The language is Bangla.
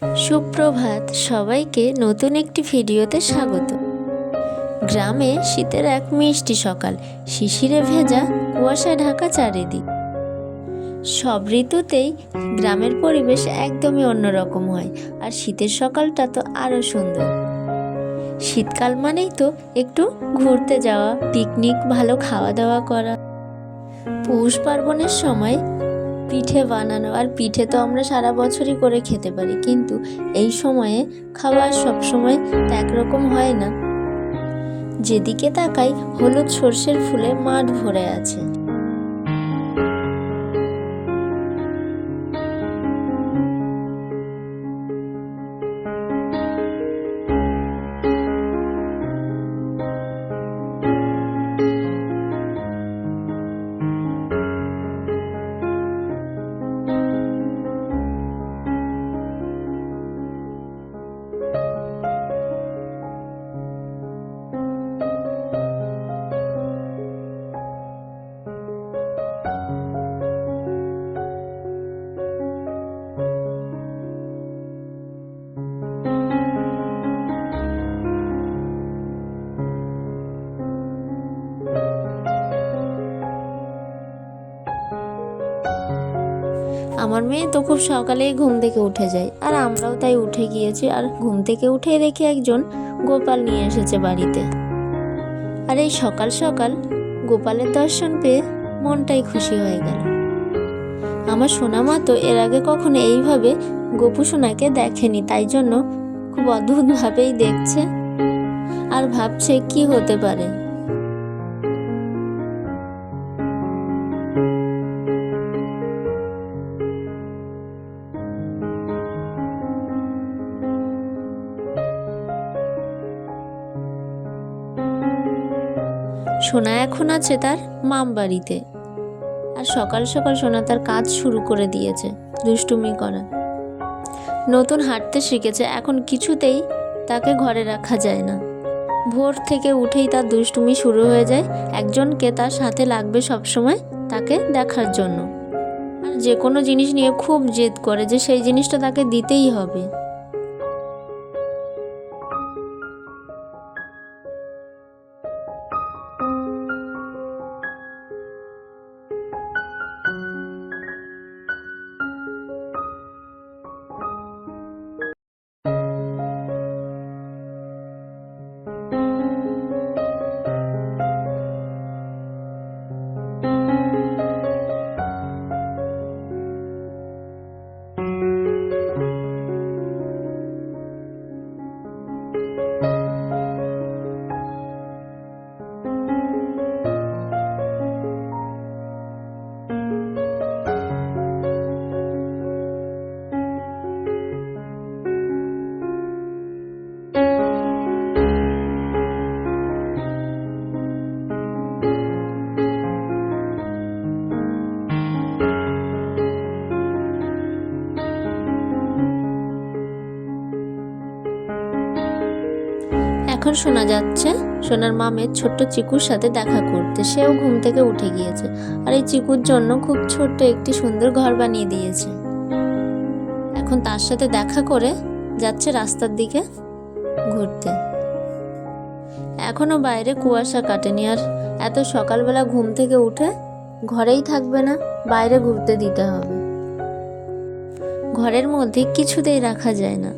সুপ্রভাত, সবাইকে নতুন একটি ভিডিওতে স্বাগত। গ্রামে শীতের এক মিষ্টি সকাল, শিশিরে ভেজা, কুয়াশায় ঢাকা চারিদিক। সব ঋতুতেই গ্রামের পরিবেশ একদমই অন্যরকম হয়, আর শীতের সকালটা তো আরও সুন্দর। শীতকাল মানেই তো একটু ঘুরতে যাওয়া, পিকনিক, ভালো খাওয়া দাওয়া করা। পৌষ পার্বণের সময় পিঠে বানানো, আর পিঠে তো আমরা সারা বছরই করে খেতে পারি, কিন্তু এই সময়ে খাবার সবসময় একরকম হয় না। যেদিকে তাকাই হলুদ সর্ষের ফুলে মাঠ ভরে আছে। আমার মেয়ে তো খুব সকালেই ঘুম থেকে উঠে যায়, আর আমরাও তাই উঠে গিয়েছি। আর ঘুম থেকে উঠেই দেখি একজন গোপাল নিয়ে এসেছে বাড়িতে। আর এই সকাল সকাল গোপালের দর্শন পেয়ে মনটাই খুশি হয়ে গেল। আমার সোনামা তো এর আগে কখনো এইভাবে গোপু সোনাকে দেখেনি, তাই জন্য খুব অদ্ভুতভাবেই দেখছে আর ভাবছে কি হতে পারে। সোনা এখন আছে তার মাম বাড়িতে, আর সকাল সকাল সোনা তার কাজ শুরু করে দিয়েছে, দুষ্টুমি করা। নতুন হাঁটতে শিখেছে, এখন কিছুতেই তাকে ঘরে রাখা যায় না। ভোর থেকে উঠেই তার দুষ্টুমি শুরু হয়ে যায়, একজনকে তার সাথে লাগবে সবসময় তাকে দেখার জন্য। আর যে কোনো জিনিস নিয়ে খুব জেদ করে যে সেই জিনিসটা তাকে দিতেই হবে। এখন শোনা যাচ্ছে সোনার মামের ছোট্ট চিকুর সাথে দেখা করতে। সেও ঘুম থেকে উঠে গিয়েছে, আর এই চিকুর জন্য খুব ছোট্ট একটি সুন্দর ঘর বানিয়ে দিয়েছে। এখন তার সাথে দেখা করে যাচ্ছে রাস্তার দিকে ঘুরতে। এখনো বাইরে কুয়াশা কাটেনি, আর এত সকালবেলা ঘুম থেকে উঠে ঘরেই থাকবে না, বাইরে ঘুরতে দিতে হবে। ঘরের মধ্যে কিছুতেই রাখা যায় না।